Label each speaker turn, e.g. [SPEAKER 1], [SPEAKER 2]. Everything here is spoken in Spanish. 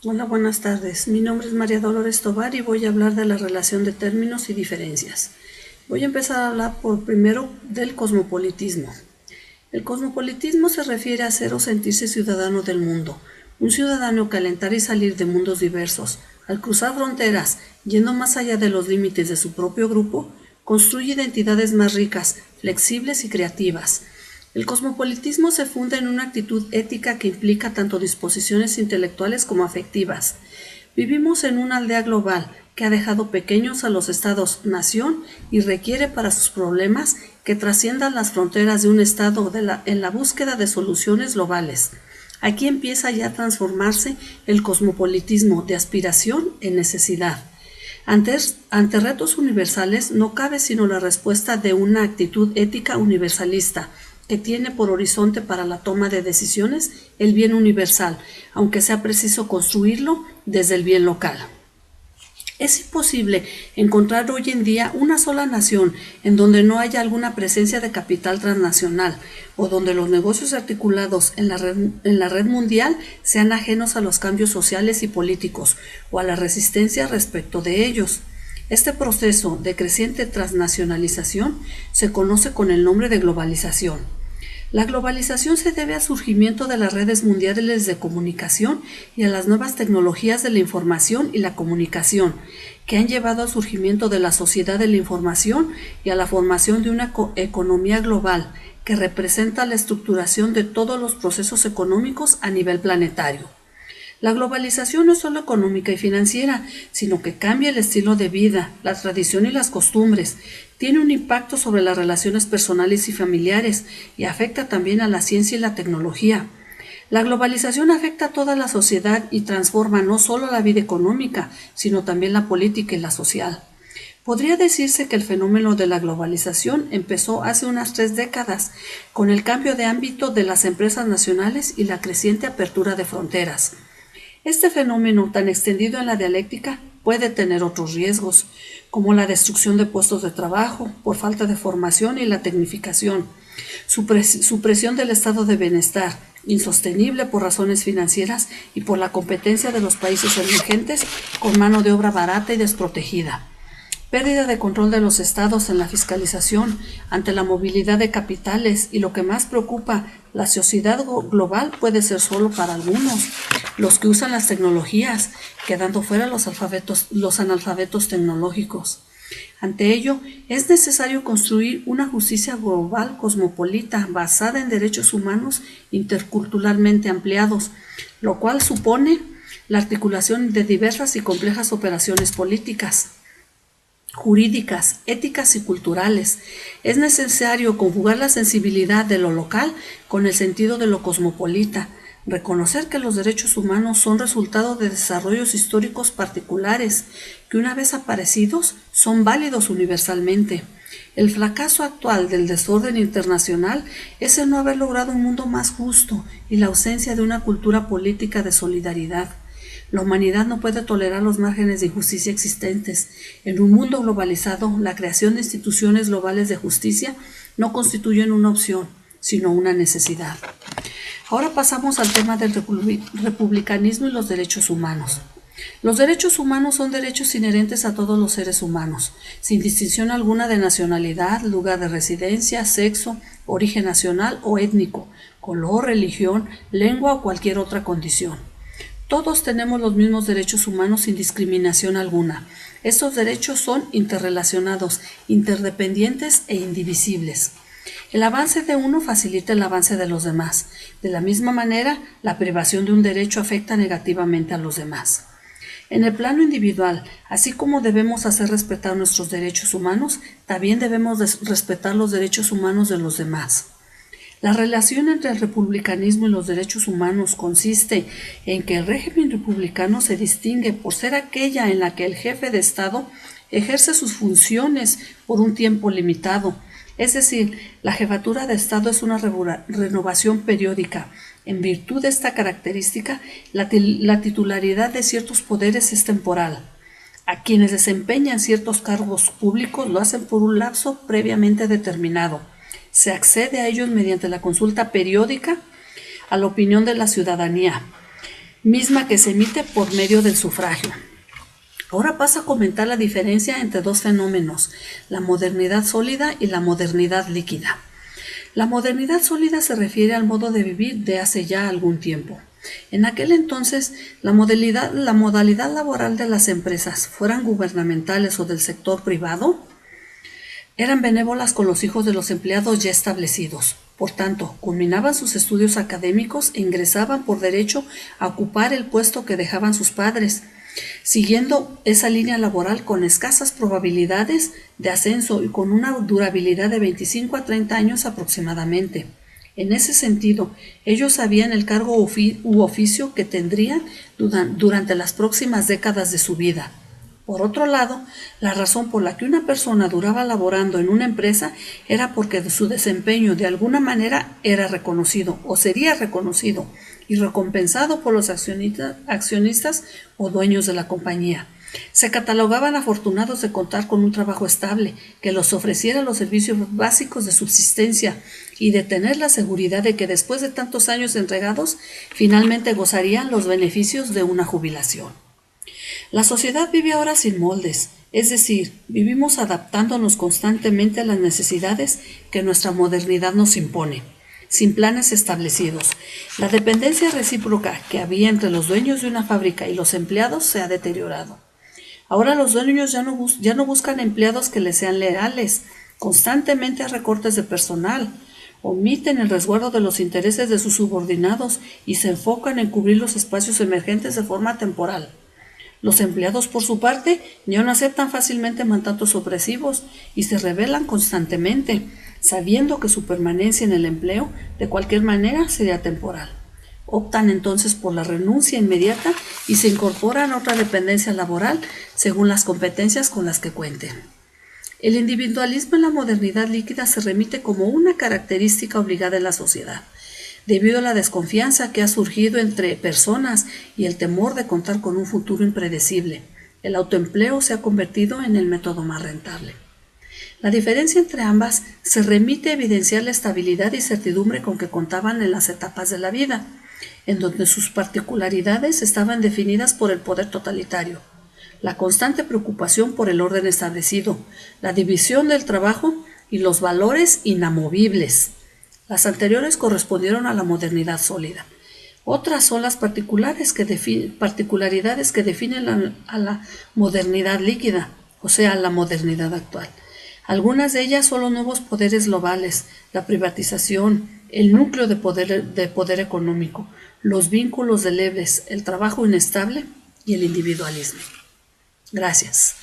[SPEAKER 1] Hola, buenas tardes. Mi nombre es María Dolores Tovar y voy a hablar de la relación de términos y diferencias. Voy a empezar a hablar por primero del cosmopolitismo. El cosmopolitismo se refiere a ser o sentirse ciudadano del mundo, un ciudadano que al entrar y salir de mundos diversos, al cruzar fronteras, yendo más allá de los límites de su propio grupo, construye identidades más ricas, flexibles y creativas. El cosmopolitismo se funda en una actitud ética que implica tanto disposiciones intelectuales como afectivas. Vivimos en una aldea global que ha dejado pequeños a los estados-nación y requiere para sus problemas que trasciendan las fronteras de un estado en la búsqueda de soluciones globales. Aquí empieza ya a transformarse el cosmopolitismo de aspiración en necesidad. Ante retos universales no cabe sino la respuesta de una actitud ética universalista, que tiene por horizonte para la toma de decisiones el bien universal, aunque sea preciso construirlo desde el bien local. Es imposible encontrar hoy en día una sola nación en donde no haya alguna presencia de capital transnacional o donde los negocios articulados en la red mundial sean ajenos a los cambios sociales y políticos o a la resistencia respecto de ellos. Este proceso de creciente transnacionalización se conoce con el nombre de globalización. La globalización se debe al surgimiento de las redes mundiales de comunicación y a las nuevas tecnologías de la información y la comunicación, que han llevado al surgimiento de la sociedad de la información y a la formación de una economía global que representa la estructuración de todos los procesos económicos a nivel planetario. La globalización no es solo económica y financiera, sino que cambia el estilo de vida, la tradición y las costumbres. Tiene un impacto sobre las relaciones personales y familiares y afecta también a la ciencia y la tecnología. La globalización afecta a toda la sociedad y transforma no solo la vida económica, sino también la política y la social. Podría decirse que el fenómeno de la globalización empezó hace unas 3 décadas, con el cambio de ámbito de las empresas nacionales y la creciente apertura de fronteras. Este fenómeno tan extendido en la dialéctica puede tener otros riesgos, como la destrucción de puestos de trabajo por falta de formación y la tecnificación, supresión del estado de bienestar, insostenible por razones financieras y por la competencia de los países emergentes con mano de obra barata y desprotegida. Pérdida de control de los estados en la fiscalización ante la movilidad de capitales y lo que más preocupa, la sociedad global puede ser solo para algunos, los que usan las tecnologías, quedando fuera los analfabetos tecnológicos. Ante ello, es necesario construir una justicia global cosmopolita basada en derechos humanos interculturalmente ampliados, lo cual supone la articulación de diversas y complejas operaciones políticas, jurídicas, éticas y culturales. Es necesario conjugar la sensibilidad de lo local con el sentido de lo cosmopolita, reconocer que los derechos humanos son resultado de desarrollos históricos particulares, que una vez aparecidos son válidos universalmente. El fracaso actual del desorden internacional es el no haber logrado un mundo más justo y la ausencia de una cultura política de solidaridad. La humanidad no puede tolerar los márgenes de injusticia existentes. En un mundo globalizado, la creación de instituciones globales de justicia no constituye una opción, sino una necesidad. Ahora pasamos al tema del republicanismo y los derechos humanos. Los derechos humanos son derechos inherentes a todos los seres humanos, sin distinción alguna de nacionalidad, lugar de residencia, sexo, origen nacional o étnico, color, religión, lengua o cualquier otra condición. Todos tenemos los mismos derechos humanos sin discriminación alguna. Estos derechos son interrelacionados, interdependientes e indivisibles. El avance de uno facilita el avance de los demás. De la misma manera, la privación de un derecho afecta negativamente a los demás. En el plano individual, así como debemos hacer respetar nuestros derechos humanos, también debemos respetar los derechos humanos de los demás. La relación entre el republicanismo y los derechos humanos consiste en que el régimen republicano se distingue por ser aquella en la que el jefe de Estado ejerce sus funciones por un tiempo limitado. Es decir, la jefatura de Estado es una renovación periódica. En virtud de esta característica, la titularidad de ciertos poderes es temporal. A quienes desempeñan ciertos cargos públicos lo hacen por un lapso previamente determinado. Se accede a ellos mediante la consulta periódica a la opinión de la ciudadanía. misma que se emite por medio del sufragio. Ahora paso a comentar la diferencia entre dos fenómenos, la modernidad sólida y la modernidad líquida. La modernidad sólida se refiere al modo de vivir de hace ya algún tiempo. En aquel entonces, la modalidad laboral de las empresas, fueran gubernamentales o del sector privado, eran benévolas con los hijos de los empleados ya establecidos. Por tanto, culminaban sus estudios académicos e ingresaban por derecho a ocupar el puesto que dejaban sus padres, siguiendo esa línea laboral con escasas probabilidades de ascenso y con una durabilidad de 25 a 30 años aproximadamente. En ese sentido, ellos sabían el cargo u oficio que tendrían durante las próximas décadas de su vida. Por otro lado, la razón por la que una persona duraba laborando en una empresa era porque su desempeño de alguna manera era reconocido o sería reconocido y recompensado por los accionistas o dueños de la compañía. Se catalogaban afortunados de contar con un trabajo estable que los ofreciera los servicios básicos de subsistencia y de tener la seguridad de que después de tantos años entregados, finalmente gozarían los beneficios de una jubilación. La sociedad vive ahora sin moldes, es decir, vivimos adaptándonos constantemente a las necesidades que nuestra modernidad nos impone, sin planes establecidos. La dependencia recíproca que había entre los dueños de una fábrica y los empleados se ha deteriorado. Ahora los dueños ya no buscan empleados que les sean leales, constantemente hay recortes de personal, omiten el resguardo de los intereses de sus subordinados y se enfocan en cubrir los espacios emergentes de forma temporal. Los empleados, por su parte, ya no aceptan fácilmente mandatos opresivos y se rebelan constantemente, sabiendo que su permanencia en el empleo de cualquier manera sería temporal. Optan entonces por la renuncia inmediata y se incorporan a otra dependencia laboral según las competencias con las que cuenten. El individualismo en la modernidad líquida se remite como una característica obligada en la sociedad, debido a la desconfianza que ha surgido entre personas y el temor de contar con un futuro impredecible. El autoempleo se ha convertido en el método más rentable. La diferencia entre ambas se remite a evidenciar la estabilidad y certidumbre con que contaban en las etapas de la vida, en donde sus particularidades estaban definidas por el poder totalitario, la constante preocupación por el orden establecido, la división del trabajo y los valores inamovibles. Las anteriores correspondieron a la modernidad sólida. Otras son las particularidades que definen a la modernidad líquida, o sea, la modernidad actual. Algunas de ellas son los nuevos poderes globales, la privatización, el núcleo de poder económico, los vínculos delebles, el trabajo inestable y el individualismo. Gracias.